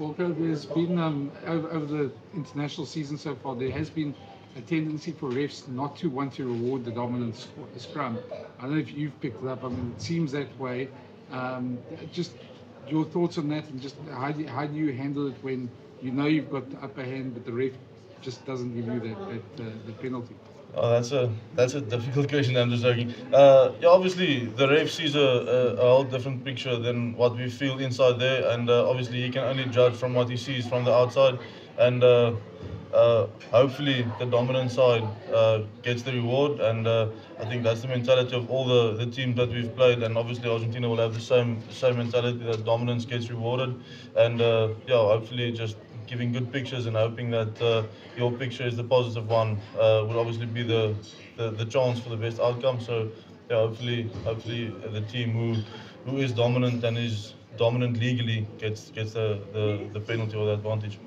Walker, there's been, over the international season so far, there has been a tendency for refs not to want to reward the dominant scrum. I don't know if you've picked it up. I mean, it seems that way. Just your thoughts on that, and just how do you handle it when you know you've got the upper hand, but the ref just doesn't give you the penalty? Oh, that's a difficult question. I'm just joking. Yeah, obviously the ref sees a whole different picture than what we feel inside there, and obviously he can only judge from what he sees from the outside, and hopefully the dominant side gets the reward, and I think that's the mentality of all the teams that we've played, and obviously Argentina will have the same mentality that dominance gets rewarded, and yeah, hopefully just giving good pictures and hoping that your picture is the positive one would obviously be the chance for the best outcome. So yeah, hopefully the team who is dominant and is dominant legally gets the penalty or the advantage.